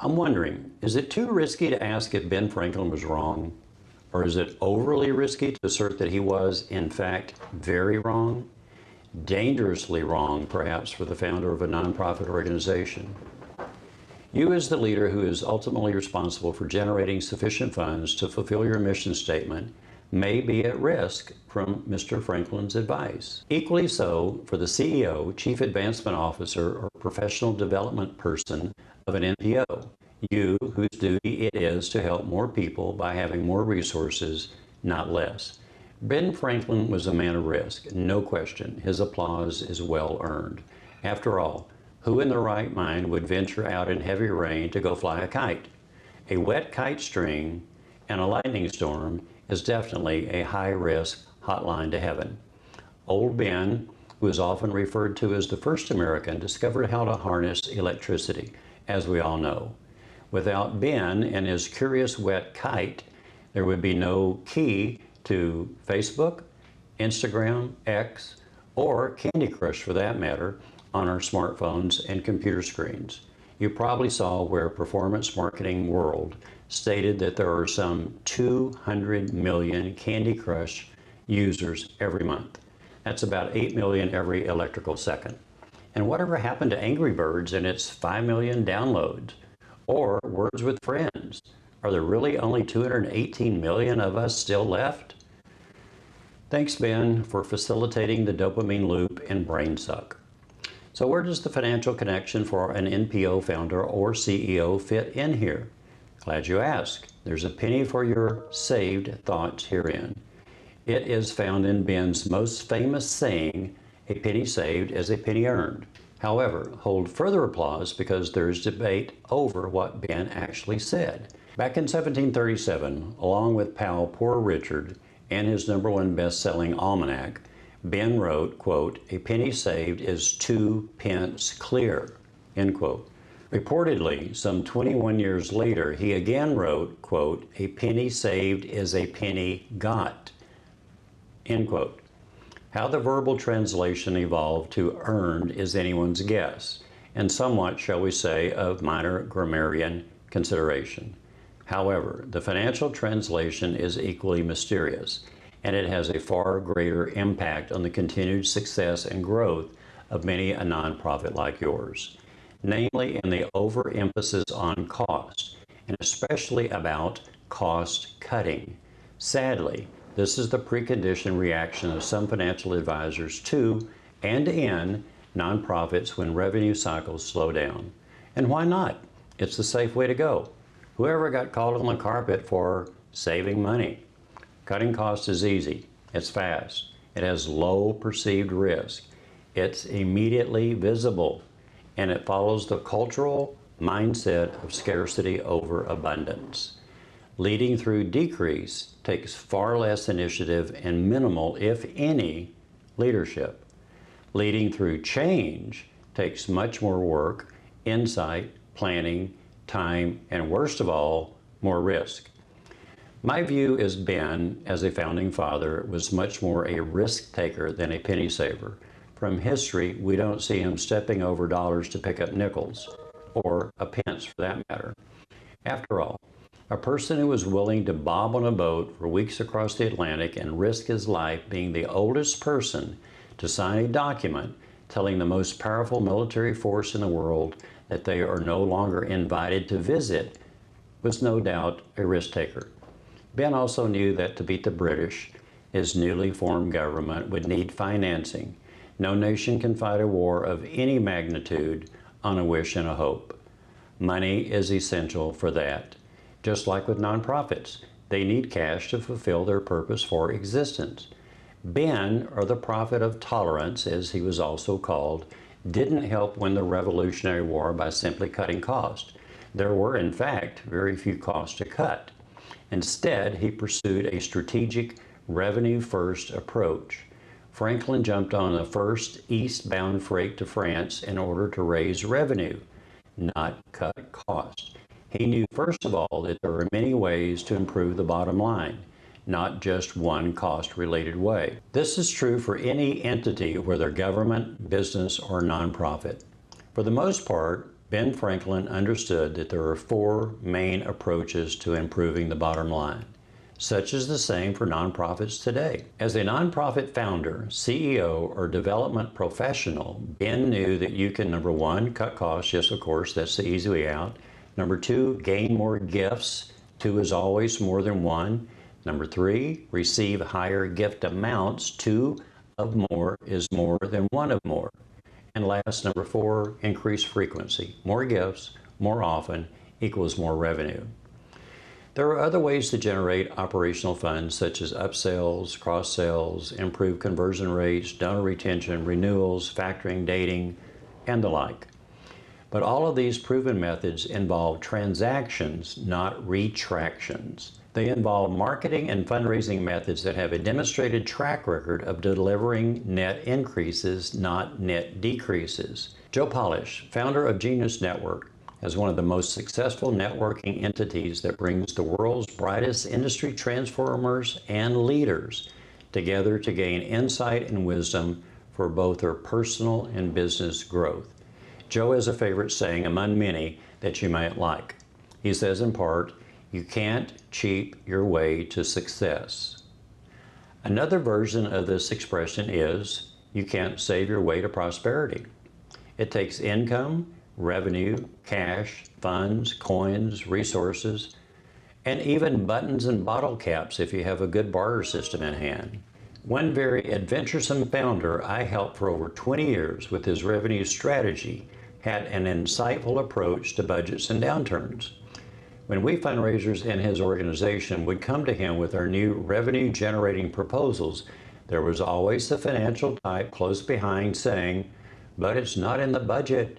I'm wondering, is it too risky to ask if Ben Franklin was wrong? Or is it overly risky to assert that he was, in fact, very wrong? Dangerously wrong, perhaps, for the founder of a nonprofit organization. You, as the leader who is ultimately responsible for generating sufficient funds to fulfill your mission statement, may be at risk from Mr. Franklin's advice. Equally so for the CEO, Chief Advancement Officer, or Professional Development Person of an NPO, you whose duty it is to help more people by having more resources, not less. Ben Franklin was a man of risk, no question. His applause is well earned. After all, who in their right mind would venture out in heavy rain to go fly a kite? A wet kite string and a lightning storm is definitely a high-risk hotline to heaven. Old Ben, who is often referred to as the first American, discovered how to harness electricity, as we all know. Without Ben and his curious wet kite, there would be no key to Facebook, Instagram, X, or Candy Crush for that matter, on our smartphones and computer screens. You probably saw where Performance Marketing World stated that there are some 200 million Candy Crush users every month. That's about 8 million every electrical second. And whatever happened to Angry Birds and its 5 million downloads? Or Words with Friends? Are there really only 218 million of us still left? Thanks, Ben, for facilitating the dopamine loop and brain suck. So where does the financial connection for an NPO founder or CEO fit in here? Glad you asked. There's a penny for your saved thoughts herein. It is found in Ben's most famous saying, "A penny saved is a penny earned." However, hold further applause because there's debate over what Ben actually said. Back in 1737, along with pal Poor Richard and his #1 best-selling almanac, Ben wrote, quote, "A penny saved is 2 pence clear," end quote. Reportedly, some 21 years later, he again wrote, quote, "A penny saved is a penny got," end quote. How the verbal translation evolved to earned is anyone's guess, and somewhat, shall we say, of minor grammarian consideration. However, the financial translation is equally mysterious, and it has a far greater impact on the continued success and growth of many a nonprofit like yours, namely in the overemphasis on cost, and especially about cost cutting. Sadly, this is the preconditioned reaction of some financial advisors to and in nonprofits when revenue cycles slow down. And why not? It's the safe way to go. Whoever got called on the carpet for saving money? Cutting costs is easy, it's fast, it has low perceived risk, it's immediately visible, and it follows the cultural mindset of scarcity over abundance. Leading through decrease takes far less initiative and minimal, if any, leadership. Leading through change takes much more work, insight, planning, time, and worst of all, more risk. My view is Ben, as a founding father, was much more a risk taker than a penny saver. From history, we don't see him stepping over dollars to pick up nickels, or a pence for that matter. After all, a person who was willing to bob on a boat for weeks across the Atlantic and risk his life being the oldest person to sign a document telling the most powerful military force in the world that they are no longer invited to visit was no doubt a risk taker. Ben also knew that to beat the British, his newly formed government would need financing. No nation can fight a war of any magnitude on a wish and a hope. Money is essential for that. Just like with nonprofits, they need cash to fulfill their purpose for existence. Ben, or the prophet of tolerance, as he was also called, didn't help win the Revolutionary War by simply cutting costs. There were, in fact, very few costs to cut. Instead, he pursued a strategic revenue-first approach. Franklin jumped on the first eastbound freight to France in order to raise revenue, not cut costs. He knew, first of all, that there are many ways to improve the bottom line, not just one cost-related way. This is true for any entity, whether government, business, or nonprofit. For the most part, Ben Franklin understood that there are four main approaches to improving the bottom line. Such is the same for nonprofits today. As a nonprofit founder, CEO, or development professional, Ben knew that you can, number one, cut costs. Yes, of course, that's the easy way out. Number two, gain more gifts. Two is always more than one. Number three, receive higher gift amounts. Two of more is more than one of more. And last, number four, increase frequency. More gifts, more often, equals more revenue. There are other ways to generate operational funds, such as upsells, cross-sells, improved conversion rates, donor retention, renewals, factoring, dating, and the like. But all of these proven methods involve transactions, not retractions. They involve marketing and fundraising methods that have a demonstrated track record of delivering net increases, not net decreases. Joe Polish, founder of Genius Network, as one of the most successful networking entities that brings the world's brightest industry transformers and leaders together to gain insight and wisdom for both their personal and business growth. Joe has a favorite saying among many that you might like. He says in part, "You can't cheat your way to success." Another version of this expression is, "You can't save your way to prosperity." It takes income, revenue, cash, funds, coins, resources, and even buttons and bottle caps if you have a good barter system in hand. One very adventuresome founder I helped for over 20 years with his revenue strategy had an insightful approach to budgets and downturns. When we fundraisers in his organization would come to him with our new revenue-generating proposals, there was always the financial type close behind saying, "But it's not in the budget."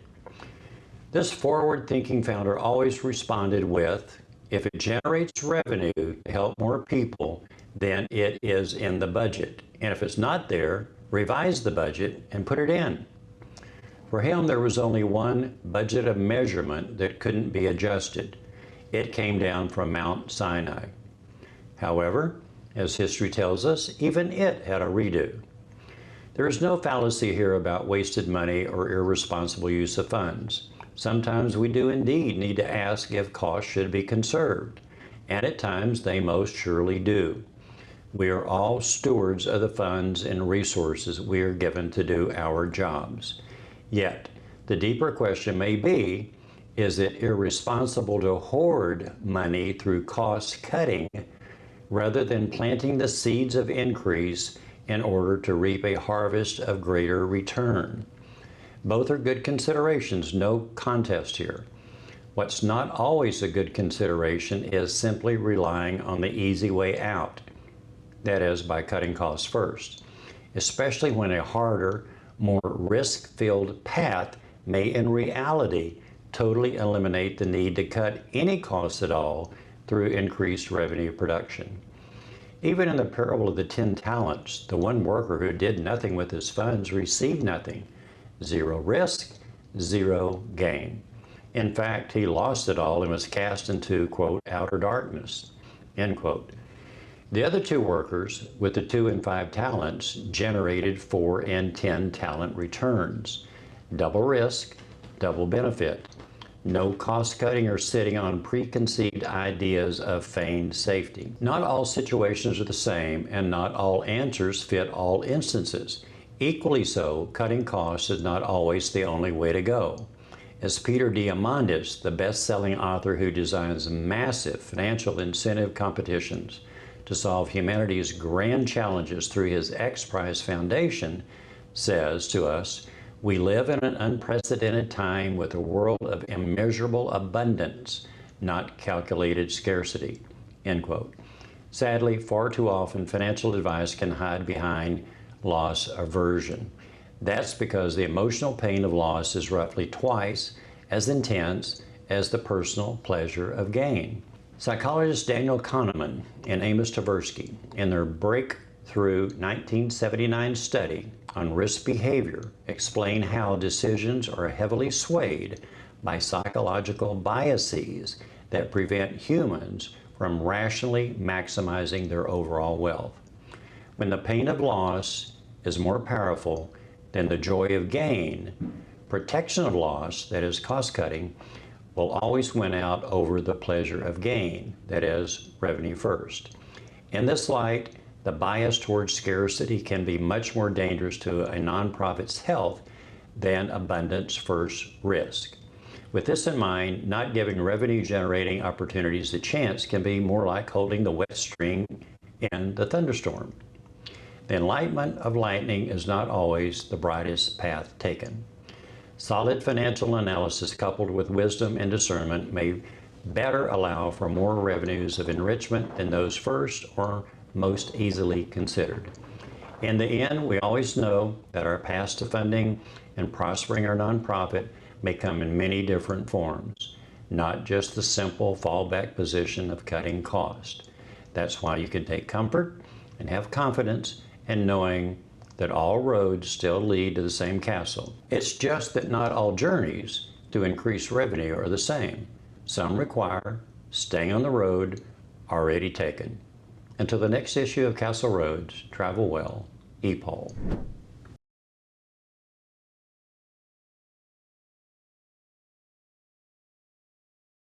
This forward-thinking founder always responded with, "If it generates revenue to help more people, then it is in the budget. And if it's not there, revise the budget and put it in." For him, there was only one budget of measurement that couldn't be adjusted. It came down from Mount Sinai. However, as history tells us, even it had a redo. There is no fallacy here about wasted money or irresponsible use of funds. Sometimes we do indeed need to ask if costs should be conserved, and at times they most surely do. We are all stewards of the funds and resources we are given to do our jobs. Yet, the deeper question may be, is it irresponsible to hoard money through cost cutting rather than planting the seeds of increase in order to reap a harvest of greater return? Both are good considerations, no contest here. What's not always a good consideration is simply relying on the easy way out, that is, by cutting costs first, especially when a harder, more risk-filled path may in reality totally eliminate the need to cut any costs at all through increased revenue production. Even in the parable of the 10 talents, the one worker who did nothing with his funds received nothing. Zero risk, zero gain. In fact, he lost it all and was cast into, quote, outer darkness, end quote. The other two workers with the 2 and 5 talents generated 4 and 10 talent returns. Double risk, double benefit. No cost cutting or sitting on preconceived ideas of feigned safety. Not all situations are the same, and not all answers fit all instances. Equally so, cutting costs is not always the only way to go. As Peter Diamandis, the best-selling author who designs massive financial incentive competitions to solve humanity's grand challenges through his X Prize Foundation, says to us, "We live in an unprecedented time with a world of immeasurable abundance, not calculated scarcity," end quote. Sadly, far too often, financial advice can hide behind loss aversion. That's because the emotional pain of loss is roughly twice as intense as the personal pleasure of gain. Psychologist Daniel Kahneman and Amos Tversky, in their breakthrough 1979 study on risk behavior, explain how decisions are heavily swayed by psychological biases that prevent humans from rationally maximizing their overall wealth. When the pain of loss is more powerful than the joy of gain, Protection of loss, that is cost cutting, will always win out over the pleasure of gain, that is revenue first. In this light, the bias towards scarcity can be much more dangerous to a nonprofit's health than abundance first risk. With this in mind, not giving revenue generating opportunities a chance can be more like holding the wet string in the thunderstorm. The enlightenment of lightning is not always the brightest path taken. Solid financial analysis coupled with wisdom and discernment may better allow for more revenues of enrichment than those first or most easily considered. In the end, we always know that our path to funding and prospering our nonprofit may come in many different forms, not just the simple fallback position of cutting cost. That's why you can take comfort and have confidence in knowing that all roads still lead to the same castle. It's just that not all journeys to increase revenue are the same. Some require staying on the road already taken. Until the next issue of Castle Roads, travel well, E. Paul.